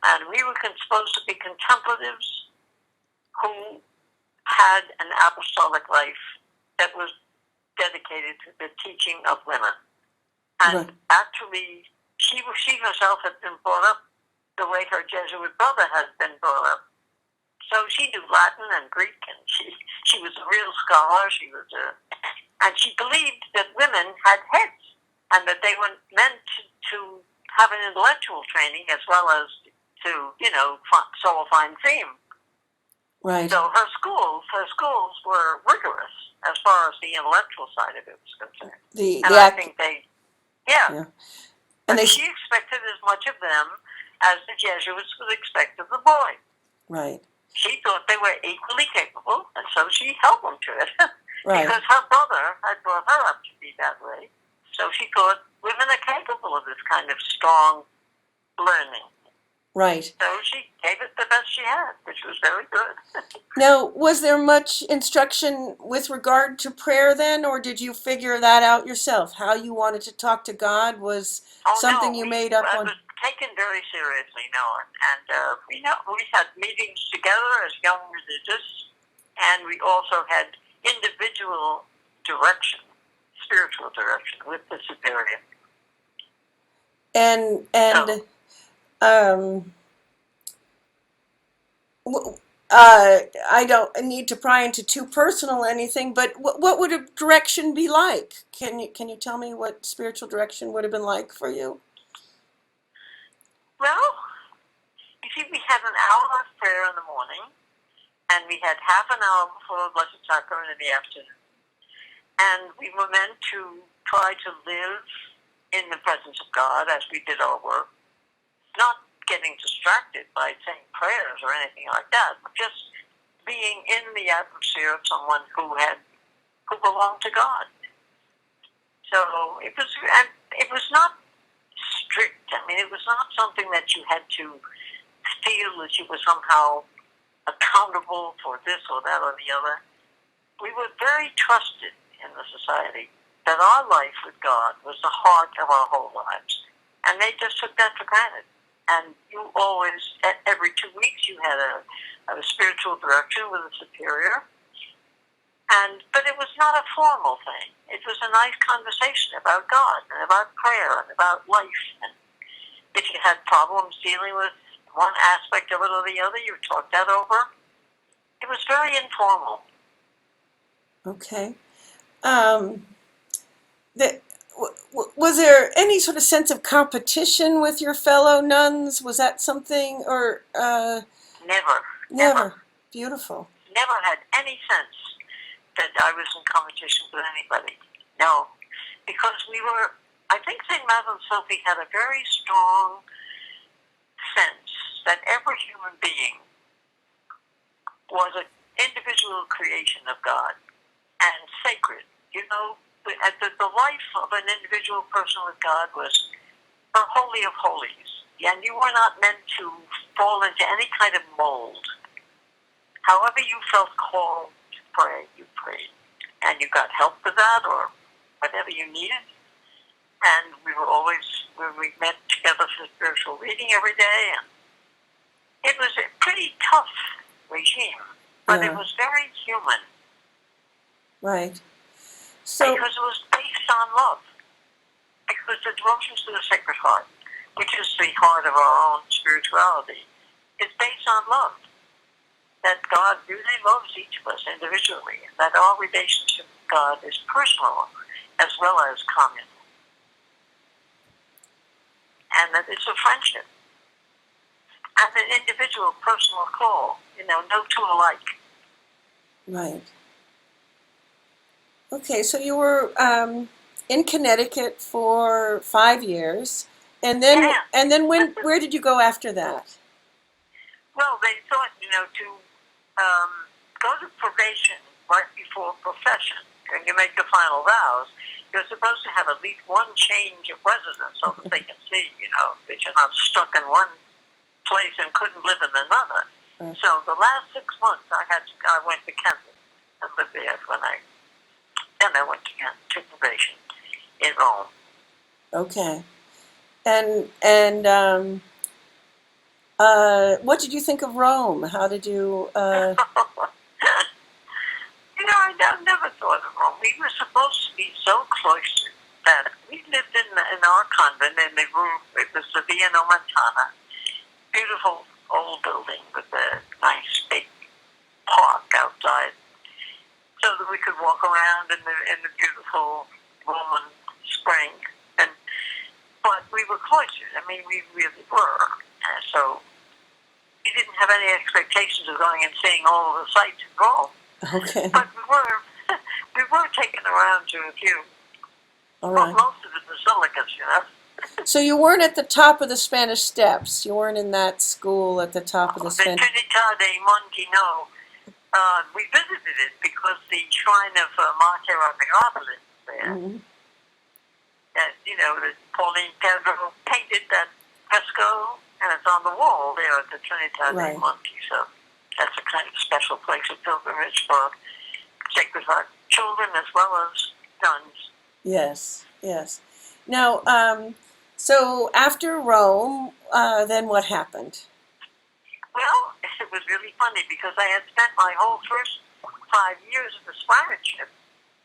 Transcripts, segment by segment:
And we were supposed to be contemplatives who had an apostolic life that was dedicated to the teaching of women. And actually, she herself had been brought up the way her Jesuit brother had been brought up. So she knew Latin and Greek, and she was a real scholar. And she believed that women had heads, and that they were meant to have an intellectual training as well as to, soul fine theme. Right. So her schools were rigorous as far as the intellectual side of it was concerned. I think and she expected as much of them as the Jesuits would expect of the boy. Right. She thought they were equally capable, and so she held them to it. Right. Because her brother had brought her up to be that way. So she thought women are capable of this kind of strong learning. Right. So she gave it the best she had, which was very good. Now, was there much instruction with regard to prayer then, or did you figure that out yourself? How you wanted to talk to God was something you made up on? It was taken very seriously, and we had meetings together as young religious, and we also had individual direction, spiritual direction with the superior. I don't need to pry into too personal anything, but what would a direction be like? Can you tell me what spiritual direction would have been like for you? Well, you see, we had an hour of prayer in the morning, and we had half an hour before the Blessed Sacrament in the afternoon. And we were meant to try to live in the presence of God as we did our work, not getting distracted by saying prayers or anything like that, but just being in the atmosphere of someone who belonged to God. So it was not strict. I mean, it was not something that you had to feel that you were somehow accountable for this or that or the other. We were very trusted in the society that our life with God was the heart of our whole lives, and they just took that for granted. And you always, every 2 weeks, you had a spiritual direction with a superior. But it was not a formal thing. It was a nice conversation about God and about prayer and about life. And if you had problems dealing with one aspect of it or the other, you talked that over. It was very informal. Okay. Was there any sort of sense of competition with your fellow nuns? Was that something, or Never. Beautiful. Never had any sense that I was in competition with anybody. No, because I think St. Madeleine Sophie had a very strong sense that every human being was an individual creation of God and sacred. The life of an individual person with God was the holy of holies, and you were not meant to fall into any kind of mold. However you felt called to pray, you prayed, and you got help with that or whatever you needed. And we met together for spiritual reading every day, and it was a pretty tough regime, but it was very human. Right. Because it was based on love. Because the devotion to the Sacred Heart, which is the heart of our own spirituality, is based on love. That God really loves each of us individually, and that our relationship with God is personal as well as common. And that it's a friendship. And an individual personal call, no two alike. Right. Okay, so you were in Connecticut for 5 years, and then where did you go after that? Well, they thought to go to probation right before profession. When you make the final vows, you're supposed to have at least one change of residence so that they can see that you're not stuck in one place and couldn't live in another. Okay. So the last 6 months I went to Kansas and lived there then I went to probation in Rome. Okay. And What did you think of Rome? How did you? I never thought of Rome. We were supposed to be so cloistered that we lived in our convent in the room. It was the Via Nomentana, beautiful old building with a nice big park outside, so that we could walk around in the beautiful Roman spring. But we were cloistered. I mean, we really were. So we didn't have any expectations of going and seeing all of the sights in Rome. Okay. But we were taken around to a few. All right. Most of the basilicas. So you weren't at the top of the Spanish Steps. You weren't in that school at the top of the Spanish. The Trinità dei Monti, no. We visited it because the shrine of Mater Admirabilis there. Mm-hmm. That Pauline Pedro painted that fresco, and it's on the wall there at the Trinità dei Monti. So that's a kind of special place of pilgrimage for Sacred Heart children as well as nuns. Yes, yes. Now, so after Rome, then what happened? Well, it was really funny because I had spent my whole first 5 years of aspirateship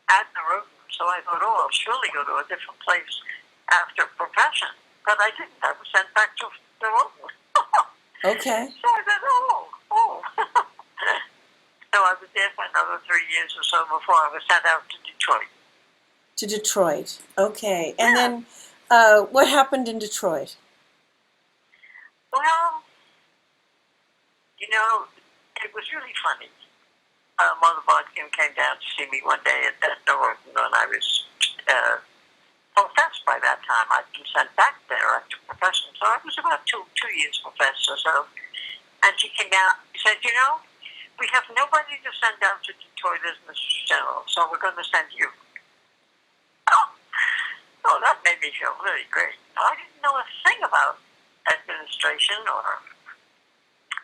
at the Rome. So I thought, I'll surely go to a different place after profession. But I didn't. I was sent back to the Rome. Okay. So I said, oh. So I was there for another 3 years or so before I was sent out to Detroit. To Detroit. Okay. And then what happened in Detroit? Well, it was really funny. Mother Bodkin came down to see me one day at Norton, and I was professed by that time. I'd been sent back there after profession, so I was about two years professed or so. And she came down and said, we have nobody to send down to Detroit as Mr. General, so we're going to send you. Oh, that made me feel really great. I didn't know a thing about administration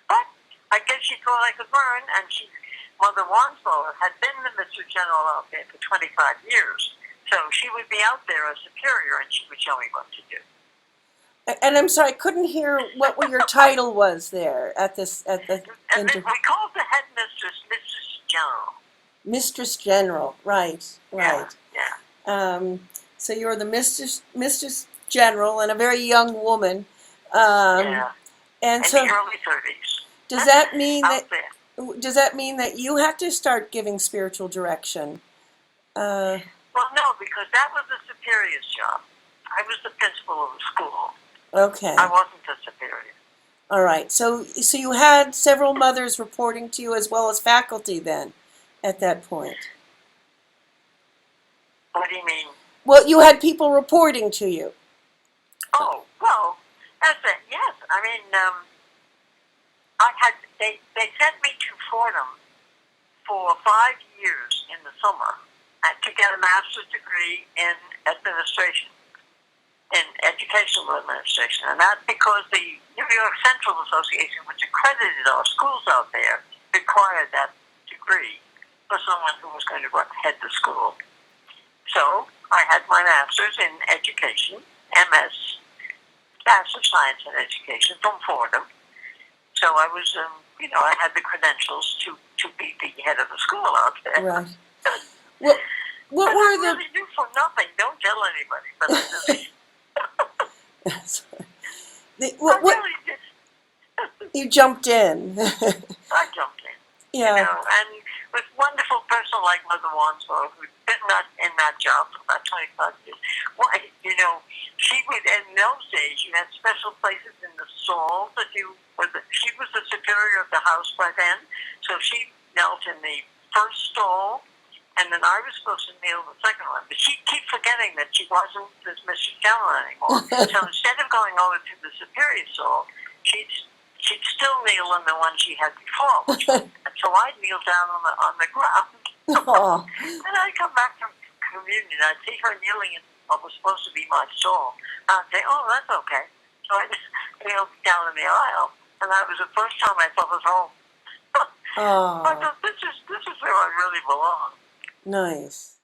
but I guess she thought I could learn, and Mother Wanslow had been the Mr. General out there for 25 years, so she would be out there as superior, and she would show me what to do. And I'm sorry, I couldn't hear what your title was there at the. And we called the headmistress Mistress General. Mistress General, right. Yeah. So you're the Mistress General and a very young woman. Yeah. And in so the early 30s. Does that mean out that? There. Does that mean that you had to start giving spiritual direction? Well, no, because that was the superior's job. I was the principal of the school. Okay. I wasn't the superior. All right. So you had several mothers reporting to you as well as faculty then, at that point. What do you mean? Well, you had people reporting to you. Oh, well, that's it. Yes, I mean, they sent me to Fordham for 5 years in the summer to get a master's degree in administration, in educational administration, and that's because the New York Central Association, which accredited our schools out there, required that degree for someone who was going to head the school. So I had my master's in education, MS, Master of Science in Education from Fordham. So I was, I had the credentials to be the head of the school out there. Right. What but were I really do for nothing. Don't tell anybody. But I really, I really did. You jumped in. I jumped in. Yeah. And with wonderful person like Mother Wanslow, who'd been in that job for about 25 years. Why, she would, in those days, you had special places in the stalls that she was the superior of the house by then, so she knelt in the first stall, and then I was supposed to kneel in the second one. But she'd keep forgetting that she wasn't this Mrs. General anymore. So instead of going over to the superior stall, she'd still kneel in the one she had before. So I'd kneel down on the ground. And I'd come back from communion. I'd see her kneeling in what was supposed to be my stall. I'd say, that's okay. So I just kneel down in the aisle, and that was the first time I felt at home. I thought, this is where I really belong. Nice.